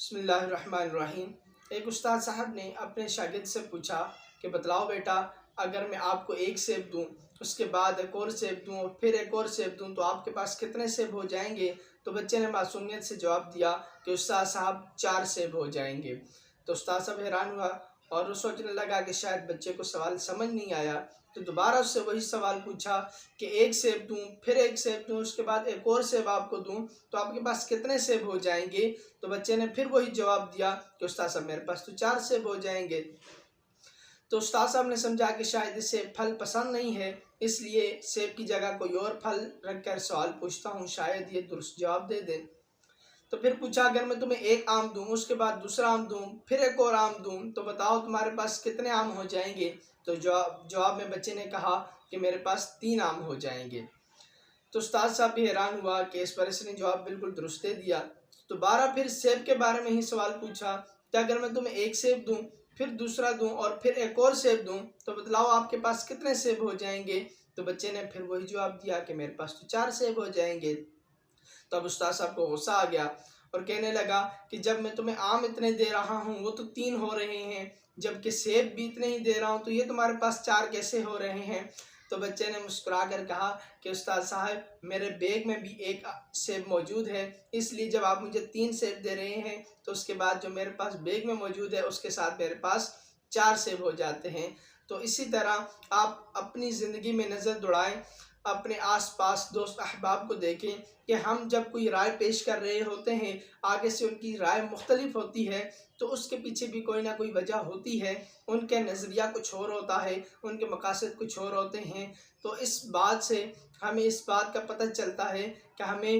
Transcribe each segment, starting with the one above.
بسم اللہ الرحمن الرحیم۔ ایک استاد صاحب نے اپنے شاگرد سے پوچھا کہ بتلاؤ بیٹا، اگر میں آپ کو ایک سیب دوں، اس کے بعد ایک اور سیب دوں اور پھر ایک اور سیب دوں تو آپ کے پاس کتنے سیب ہو جائیں گے؟ تو بچے نے معصومیت سے جواب دیا کہ استاد صاحب 4 سیب ہو جائیں گے۔ تو استاد صاحب حیران ہوا اور وہ سوچنے لگا کہ شاید بچے کو سوال سمجھ نہیں آیا، تو دوبارہ اس سے وہی سوال پوچھا کہ ایک سیب دوں، پھر ایک سیب دوں، اس کے بعد ایک اور سیب آپ کو دوں تو آپ کے پاس کتنے سیب ہو جائیں گے؟ تو بچے نے پھر وہی جواب دیا کہ استاد صاحب میرے پاس تو 4 سیب ہو جائیں گے۔ تو استاد صاحب نے سمجھا کہ شاید اسے پھل پسند نہیں ہے، اس لیے سیب کی جگہ کوئی اور پھل رکھ کر سوال پوچھتا ہوں، شاید یہ درست جواب دے دیں۔ تو پھر پوچھا اگر میں تمہیں ایک آم دوں، اس کے بعد دوسرا آم دوں، پھر ایک اور آم دوں تو بتاؤ تمہارے پاس کتنے آم ہو جائیں گے؟ تو جواب میں بچے نے کہا کہ میرے پاس 3 آم ہو جائیں گے۔ تو استاد صاحب بھی حیران ہوا کہ اس پر اس نے جواب بالکل درست دے دیا۔ دوبارہ پھر سیب کے بارے میں ہی سوال پوچھا کہ اگر میں تمہیں ایک سیب دوں، پھر دوسرا دوں اور پھر ایک اور سیب دوں تو بتلاؤ آپ کے پاس کتنے سیب ہو جائیں گے؟ تو بچے نے پھر وہی جواب دیا کہ میرے پاس تو 4 سیب ہو جائیں گے۔ تو اب استاد صاحب کو غصہ آ گیا اور کہنے لگا کہ جب میں تمہیں آم اتنے دے رہا ہوں وہ تو 3 ہو رہے ہیں، جبکہ سیب بھی اتنے ہی دے رہا ہوں تو یہ تمہارے پاس 4 کیسے ہو رہے ہیں؟ تو بچے نے مسکرا کر کہا کہ استاد صاحب میرے بیگ میں بھی ایک سیب موجود ہے، اس لیے جب آپ مجھے 3 سیب دے رہے ہیں تو اس کے بعد جو میرے پاس بیگ میں موجود ہے اس کے ساتھ میرے پاس 4 سیب ہو جاتے ہیں۔ تو اسی طرح آپ اپنی زندگی میں نظر دوڑائیں، اپنے آس پاس دوست احباب کو دیکھیں کہ ہم جب کوئی رائے پیش کر رہے ہوتے ہیں، آگے سے ان کی رائے مختلف ہوتی ہے تو اس کے پیچھے بھی کوئی نہ کوئی وجہ ہوتی ہے، ان کے نظریہ کچھ اور ہوتا ہے، ان کے مقاصد کچھ اور ہوتے ہیں۔ تو اس بات سے ہمیں اس بات کا پتہ چلتا ہے کہ ہمیں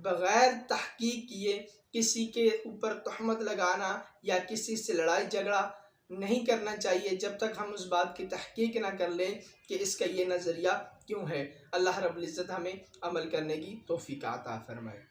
بغیر تحقیق کیے کسی کے اوپر تہمت لگانا یا کسی سے لڑائی جھگڑا نہیں کرنا چاہیے جب تک ہم اس بات کی تحقیق نہ کر لیں کہ اس کا یہ نظریہ کیوں ہے۔ اللہ رب العزت ہمیں عمل کرنے کی توفیق عطا فرمائے۔